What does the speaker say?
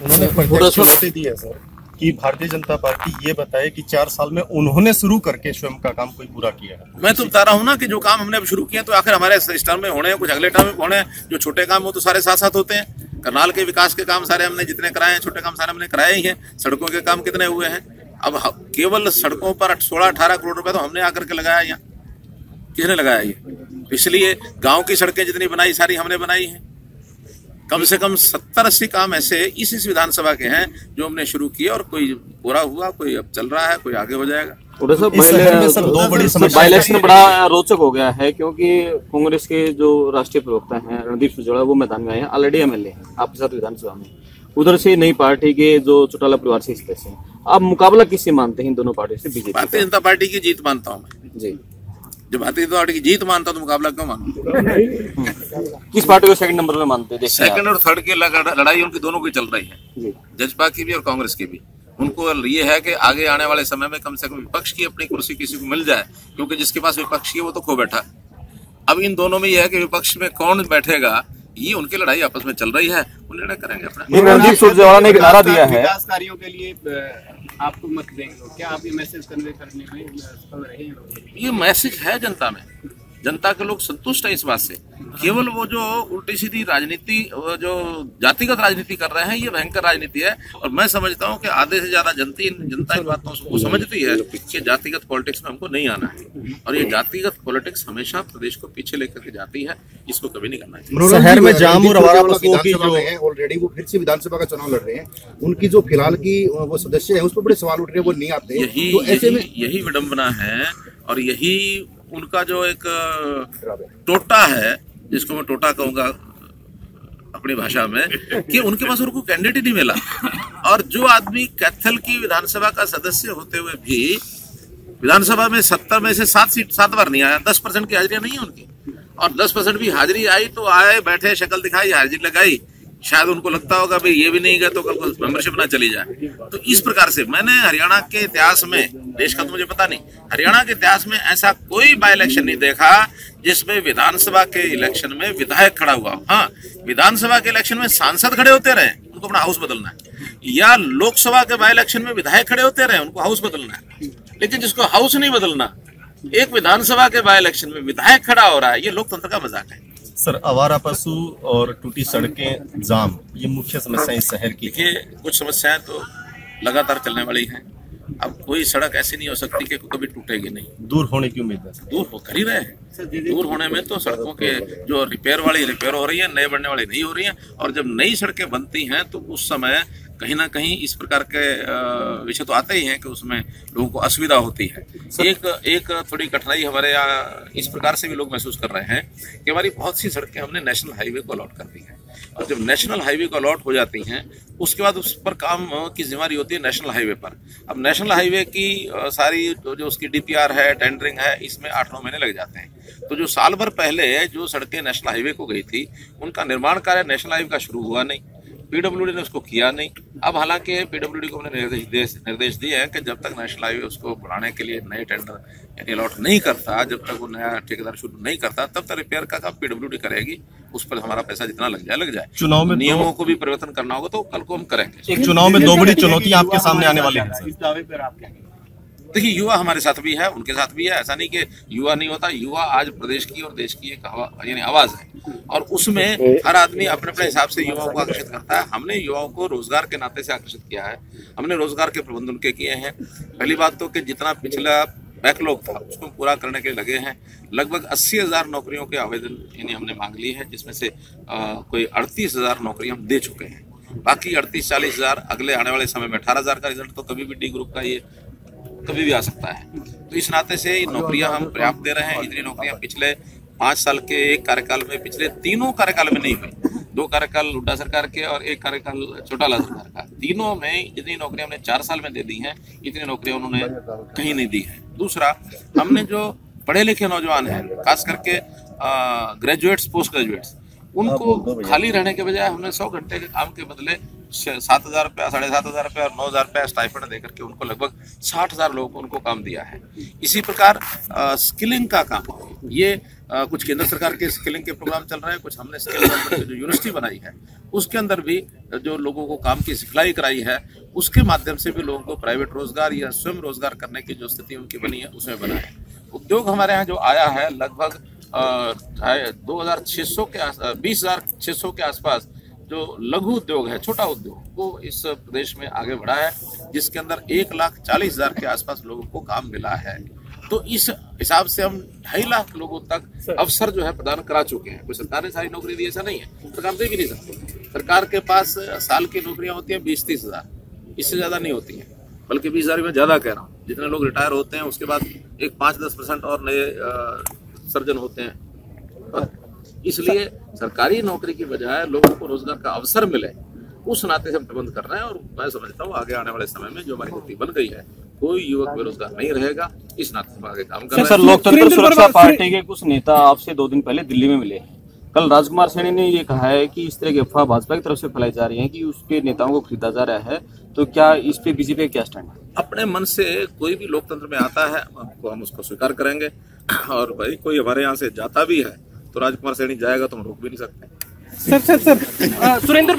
उन्होंने प्रत्यक्ष चुनौती दी है सर कि भारतीय जनता पार्टी ये बताए कि 4 साल में उन्होंने शुरू करके स्वयं का काम कोई पूरा किया है। मैं तो बता रहा हूँ ना कि जो काम हमने अब शुरू किए तो आखिर हमारे इस टर्म में होने हैं, कुछ अगले टर्म में होने हैं। जो छोटे काम वो तो सारे साथ साथ होते हैं। करनाल के विकास के काम सारे हमने जितने कराए हैं, छोटे काम सारे हमने कराए ही हैं। सड़कों के काम कितने हुए हैं? अब केवल सड़कों पर 16-18 करोड़ रुपए तो हमने आकर के लगाया। यहाँ किसने लगाया? ये इसलिए गाँव की सड़कें जितनी बनाई सारी हमने बनाई है। कम से कम 70-80 काम ऐसे इस विधानसभा के हैं जो हमने शुरू किए और कोई पूरा हुआ, कोई अब चल रहा है, कोई आगे हो जाएगा। बाई इलेक्शन बड़ा रोचक हो गया है क्योंकि कांग्रेस के जो राष्ट्रीय प्रवक्ता हैं रणदीप सुरजेवाला वो मैदान में आए हैं, ऑलरेडी एमएलए हैं आपके साथ विधानसभा में। उधर से नई पार्टी के जो चौटाला परिवार से इस से आप मुकाबला किससे मानते हैं इन दोनों पार्टी से? बीजेपी, भारतीय जनता पार्टी की जीत मानता हूँ मैं जी। जब भारतीय जनता पार्टी की जीत मानता तो मुकाबला क्यों मानूं? किस पार्टी को सेकंड नंबर में मानते हैं? सेकंड और थर्ड की लड़ाई उनकी दोनों की चल रही है, जजपा की भी और कांग्रेस की भी। उनको ये है कि आगे आने वाले समय में कम से कम विपक्ष की अपनी कुर्सी किसी को मिल जाए, क्योंकि जिसके पास विपक्ष की है वो तो खो बैठा। अब इन दोनों में यह है कि विपक्ष में कौन बैठेगा, ये उनकी लड़ाई आपस में चल रही है, वो निर्णय करेंगे अपना। रणदीप सुरजेवाला ने एक नारा दिया है विकास कार्यों के लिए आपको मत देंगे, क्या आप ये मैसेज कन्वे करने में सफल रहे हैं? ये मैसेज है जनता में, जनता के लोग संतुष्ट है इस बात से। केवल वो जो उल्टी सीधी राजनीति, जो जातिगत राजनीति कर रहे हैं, ये भयंकर राजनीति है। और मैं समझता हूँ कि आधे से ज्यादा जनता इन बातों को समझती है कि जातिगत पॉलिटिक्स में हमको नहीं आना है, और ये जातिगत पॉलिटिक्स हमेशा प्रदेश को पीछे लेकर के जाती है, इसको कभी नहीं करना चाहिए। शहर में जाम और आवारा पशुओं की जो ऑलरेडी वो फिर से विधानसभा का चुनाव लड़ रहे हैं, उनकी जो फिलहाल की वो सदस्य है उस पर बड़े सवाल उठ रहे हैं, वो नहीं आते। यही विडंबना है और यही उनका जो एक टोटा है, जिसको मैं टोटा कहूंगा अपनी भाषा में, कि उनके पास उनको कैंडिडेट नहीं मिला। और जो आदमी कैथल की विधानसभा का सदस्य होते हुए भी विधानसभा में 70 में से 7 बार नहीं आया, 10% की हाजिरी नहीं है उनकी, और 10% भी हाजिरी आई तो आए, बैठे, शक्ल दिखाई, हाजिरी लगाई। शायद उनको लगता होगा भाई ये भी नहीं गए तो कल को मेंबरशिप ना चली जाए। तो इस प्रकार से मैंने हरियाणा के इतिहास में, देश का तो मुझे पता नहीं, हरियाणा के इतिहास में ऐसा कोई बाई इलेक्शन नहीं देखा जिसमें विधानसभा के इलेक्शन में विधायक खड़ा हुआ। हाँ, विधानसभा के इलेक्शन में सांसद खड़े होते रहे, उनको अपना हाउस बदलना है, या लोकसभा के बाई इलेक्शन में विधायक खड़े होते रहे, उनको हाउस बदलना है। लेकिन जिसको हाउस नहीं बदलना, एक विधानसभा के बाई इलेक्शन में विधायक खड़ा हो रहा है, ये लोकतंत्र का मजाक है। सर, आवारा पशु और टूटी सड़कें, जाम, ये मुख्य समस्या इस शहर की। देखिए, कुछ समस्याएं तो लगातार चलने वाली हैं। अब कोई सड़क ऐसी नहीं हो सकती कि कभी टूटेगी नहीं। दूर होने की उम्मीद है? दूर हो कर ही रहे हैं। दूर होने में तो सड़कों के जो रिपेयर हो रही है, नए बनने वाली नहीं हो रही हैं। और जब नई सड़कें बनती हैं तो उस समय कहीं ना कहीं इस प्रकार के विषय तो आते ही हैं कि उसमें लोगों को असुविधा होती है। एक थोड़ी कठिनाई हमारे यहाँ इस प्रकार से भी लोग महसूस कर रहे हैं कि हमारी बहुत सी सड़कें हमने नेशनल हाईवे को अलॉट कर दी है, और जब नेशनल हाईवे को अलॉट हो जाती हैं उसके बाद उस पर काम की जिम्मेदारी होती है नेशनल हाईवे पर। अब नेशनल हाईवे की सारी जो उसकी DPR है, टेंडरिंग है, इसमें 8-9 महीने लग जाते हैं। तो जो साल भर पहले जो सड़कें नेशनल हाईवे को गई थी, उनका निर्माण कार्य नेशनल हाईवे का शुरू हुआ नहीं, PWD ने उसको किया नहीं। अब हालांकि PWD को हमने निर्देश दिए हैं कि जब तक नेशनल हाईवे उसको बढ़ाने के लिए नए टेंडर यानी अलॉट नहीं करता, जब तक वो नया ठेकेदार शुरू नहीं करता, तब तक रिपेयर का काम PWD करेगी। उस पर हमारा पैसा जितना लग जाए। चुनाव में नियमों को भी परिवर्तन करना होगा तो कल को हम करेंगे। एक चुनाव में 2 बड़ी चुनौतियां आपके सामने आने वाली हैं। इस दावे पर आप क्या कहेंगे? देखिए, युवा हमारे साथ भी है, उनके साथ भी है। ऐसा नहीं कि युवा नहीं होता। युवा आज प्रदेश की और देश की एक यानी आवाज है, और उसमें हर आदमी अपने अपने हिसाब से युवाओं को आकर्षित करता है। हमने युवाओं को रोजगार के नाते से आकर्षित किया है। हमने रोजगार के प्रबंध उनके किए हैं। पहली बात तो कि जितना पिछला बैकलॉग था उसको पूरा करने के लिए लगे हैं। लगभग 80,000 नौकरियों के आवेदन यानी हमने मांग ली है, जिसमें से कोई 38,000 नौकरी हम दे चुके हैं। बाकी 38-40,000 अगले आने वाले समय में 18,000 का रिजल्ट तो कभी भी D ग्रुप का ये कभी भी आ सकता है। तो इस नाते से नौकरियां हम पर्याप्त दे रहे हैं। इतनी नौकरियां पिछले 5 साल के एक कार्यकाल में, पिछले 3 कार्यकाल में नहीं हुई। 2 कार्यकाल हुड्डा सरकार के और 1 कार्यकाल चौटाला सरकार का। तीनों में जितनी नौकरियां हमने 4 साल में दे दी हैं, इतनी नौकरियां उन्होंने कहीं नहीं दी है। दूसरा, हमने जो पढ़े लिखे नौजवान हैं, खास करके ग्रेजुएट्स, पोस्ट ग्रेजुएट्स, उनको खाली रहने के बजाय हमने 100 घंटे के काम के बदले 7,000 रुपया, 7,500 रुपया और 9,000 रुपया स्टाइपेंड देकर के उनको लगभग 60,000 लोगों को उनको काम दिया है। इसी प्रकार स्किलिंग का काम, ये कुछ केंद्र सरकार के स्किलिंग के प्रोग्राम चल रहे हैं, कुछ हमने स्किल डेवलपमेंट जो यूनिवर्सिटी बनाई है उसके अंदर भी जो लोगों को काम की सिखलाई कराई है, उसके माध्यम से भी लोगों को प्राइवेट रोजगार या स्वयं रोजगार करने की जो स्थिति उनकी बनी है उसमें बना है। उद्योग हमारे यहाँ जो आया है लगभग 20,600 के आसपास जो लघु उद्योग है, छोटा उद्योग, वो इस प्रदेश में आगे बढ़ा है, जिसके अंदर 1,40,000 के आसपास लोगों को काम मिला है। तो इस हिसाब से हम 2.5 लाख लोगों तक अवसर जो है प्रदान करा चुके हैं। कोई सरकार ने सारी नौकरी दी ऐसा नहीं है, सरकार दे भी नहीं सकती। सरकार के पास साल की नौकरियां होती हैं 20-30 हज़ार, इससे ज्यादा नहीं होती हैं, बल्कि 20,000 में ज्यादा कह रहा हूँ। जितने लोग रिटायर होते हैं उसके बाद एक 5-10% और नए सर्जन होते हैं। इसलिए सरकारी नौकरी की बजाय लोगों को रोजगार का अवसर मिले, उस नाते से हम प्रबंध कर रहे हैं। और मैं समझता हूँ आगे आने वाले समय में जो हमारी नीति बन गई है, कोई युवक बेरोजगार नहीं रहेगा, इस नाते हम आगे काम कर रहे हैं। सर, लोकतंत्र सुरक्षा पार्टी के कुछ नेता आपसे 2 दिन पहले दिल्ली में मिले हैं। कल राजकुमार सैनी ने ये कहा है कि इस तरह की अफवाह भाजपा की तरफ से फैलाई जा रही है कि उसके नेताओं को खरीदा जा रहा है, तो क्या इस पे बीजेपी का क्या स्टैंड है? अपने मन से कोई भी लोकतंत्र में आता है तो हम उसको स्वीकार करेंगे, और भाई कोई हमारे यहाँ से जाता भी है तो राजकुमार सैनी जाएगा तो हम रोक भी नहीं सकते। सर सुरेंद्र